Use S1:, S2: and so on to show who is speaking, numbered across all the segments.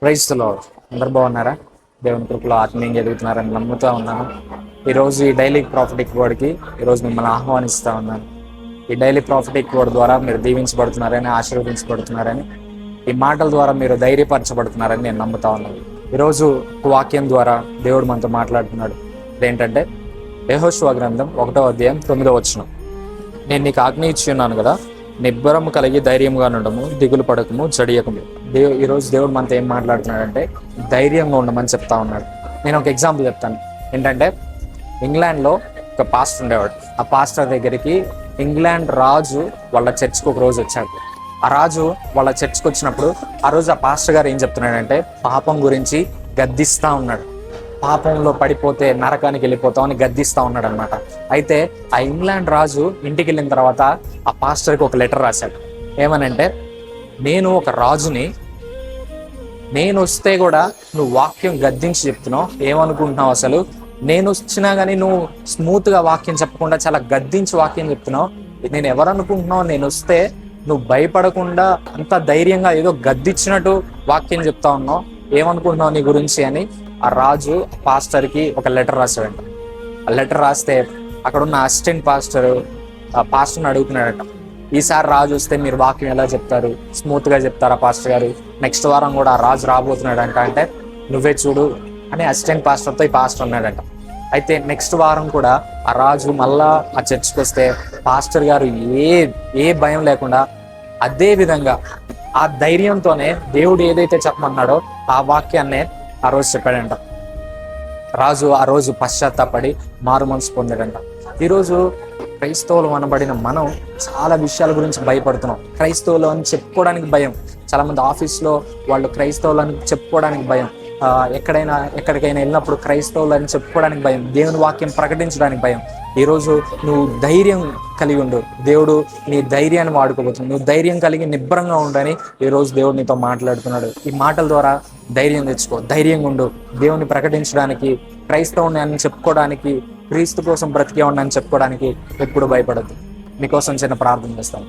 S1: Praise the lord. అందరు బాగున్నారా? దేవుని కృపలో ఆత్మీయంగా ఎదుగుతున్నారని నమ్ముతూ ఉన్నాను. ఈరోజు ఈ డైలీ ప్రాఫిటిక్ వర్డ్కి ఈరోజు మిమ్మల్ని ఆహ్వానిస్తూ ఉన్నాను. ఈ డైలీ ప్రాఫిటిక్ వర్డ్ ద్వారా మీరు దీవించబడుతున్నారని, ఆశీర్వదించబడుతున్నారని, ఈ మాటల ద్వారా మీరు ధైర్యపరచబడుతున్నారని నేను నమ్ముతా ఉన్నాను. ఈరోజు వాక్యం ద్వారా దేవుడు మనతో మాట్లాడుతున్నాడు. అదేంటంటే యెహోషువ గ్రంథం 1వ అధ్యాయం 9వ వచనం. నేను నీకు ఆజ్ఞ ఇచ్చి ఉన్నాను కదా, నిబ్బరము కలిగి ధైర్యంగా ఉండము, దిగులు పడకము, జడియకము. ఈరోజు దేవుడు మనతో ఏం మాట్లాడుతున్నాడంటే ధైర్యంగా ఉండమని చెప్తా ఉన్నాడు. నేను ఒక ఎగ్జాంపుల్ చెప్తాను. ఏంటంటే ఇంగ్లాండ్లో ఒక పాస్టర్ ఉండేవాడు. ఆ పాస్టర్ దగ్గరికి ఇంగ్లాండ్ రాజు వాళ్ళ చర్చ్కి ఒక రోజు వచ్చాడు. ఆ రాజు వాళ్ళ చర్చ్కి వచ్చినప్పుడు ఆ రోజు ఆ పాస్టర్ గారు ఏం చెప్తున్నాడంటే పాపం గురించి గద్దిస్తూ ఉన్నాడు. పాపంలో పడిపోతే నరకానికి వెళ్ళిపోతామని గద్దిస్తూ ఉన్నాడు అనమాట. అయితే ఆ ఇంగ్లాండ్ రాజు ఇంటికి వెళ్ళిన తర్వాత ఆ పాస్టర్కి ఒక లెటర్ రాశాడు. ఏమనంటే, నేను ఒక రాజుని, నేను వస్తే కూడా నువ్వు వాక్యం గద్దించి చెప్తున్నావు, ఏమనుకుంటున్నావు అసలు? నేను వచ్చినా కానీ నువ్వు స్మూత్గా వాక్యం చెప్పకుండా చాలా గద్దించి వాక్యం చెప్తున్నావు. నేను ఎవరనుకుంటున్నావు? నేను వస్తే నువ్వు భయపడకుండా అంత ధైర్యంగా ఏదో గద్దించినట్టు వాక్యం చెప్తా ఉన్నావు, ఏమనుకుంటున్నావు నీ గురించి అని ఆ రాజు పాస్టర్కి ఒక లెటర్ రాశాడంట. ఆ లెటర్ రాస్తే అక్కడ ఉన్న అసిస్టెంట్ పాస్టర్ని అడుగుతున్నాడట, ఈసారి రాజు వస్తే మీరు వాక్యం ఎలా చెప్తారు? స్మూత్గా చెప్తారా పాస్టర్ గారు? నెక్స్ట్ వారం కూడా ఆ రాజు రాబోతున్నాడంట. అంటే నువ్వే చూడు అని అసిస్టెంట్ పాస్టర్తో ఈ పాస్టర్ అన్నాడంట. అయితే నెక్స్ట్ వారం కూడా ఆ రాజు మళ్ళా ఆ చర్చ్కి వస్తే పాస్టర్ గారు ఏ భయం లేకుండా అదే విధంగా ఆ ధైర్యంతోనే దేవుడు ఏదైతే చెప్పమన్నాడో ఆ వాక్యాన్నే ఆ రోజు చెప్పాడంట. రాజు ఆ రోజు పశ్చాత్తాపడి మారు మనసు పొందాడంట. ఈరోజు క్రైస్తవులు అనబడిన మనం చాలా విషయాల గురించి భయపడుతున్నాం. క్రైస్తవులు అని చెప్పుకోవడానికి భయం. చాలామంది ఆఫీస్లో వాళ్ళు క్రైస్తవులు అని చెప్పుకోవడానికి భయం. ఎక్కడికైనా వెళ్ళినప్పుడు క్రైస్తవులు అని చెప్పుకోవడానికి భయం. దేవుని వాక్యం ప్రకటించడానికి భయం. ఈరోజు నువ్వు ధైర్యం కలిగి ఉండు. దేవుడు నీ ధైర్యాన్ని వాడుకోబోతున్నాడు. నువ్వు ధైర్యం కలిగి నిబ్బరంగా ఉండని ఈరోజు దేవుడు నీతో మాట్లాడుతున్నాడు. ఈ మాటల ద్వారా ధైర్యం తెచ్చుకో, ధైర్యంగా ఉండు. దేవుని ప్రకటించడానికి, క్రైస్తవుని అని చెప్పుకోవడానికి, క్రీస్తు కోసం బ్రతికే ఉండని చెప్పుకోవడానికి ఎప్పుడు భయపడద్దు. మీకోసం చిన్న ప్రార్థన చేస్తాను.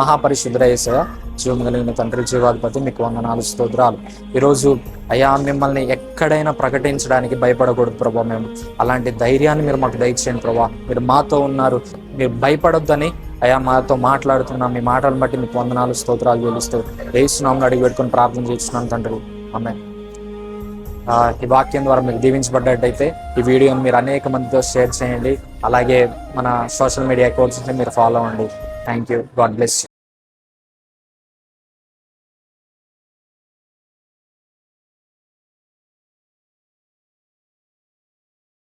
S1: మహాపరిశుద్ధుడ యేసయ్య, జీవం కలిగిన తండ్రి, జీవాధిపతి, మీకు వందనాలు, స్తోత్రాలు. ఈరోజు అయ్యా మిమ్మల్ని ఎక్కడైనా ప్రకటించడానికి భయపడకూడదు ప్రభా. మేము అలాంటి ధైర్యాన్ని మీరు మాకు దయచేయండి ప్రభా. మీరు మాతో ఉన్నారు, మీరు భయపడొద్దని అయ్యా మాతో మాట్లాడుతున్నాం. మీ మాటలను బట్టి మీకు వందనాలు, స్తోత్రాలు చెల్లిస్తూ యేసునామమున అడిగి పెట్టుకొని ప్రార్థన చేస్తున్నాను తండ్రి. ఆమేన్. ఈ వాక్యం ద్వారా మీకు దీవించబడ్డట్టయితే ఈ వీడియోని మీరు అనేక మందితో షేర్ చేయండి. అలాగే మన సోషల్ మీడియా అకౌంట్స్ని మీరు ఫాలో అవ్వండి. Thank you. God bless you.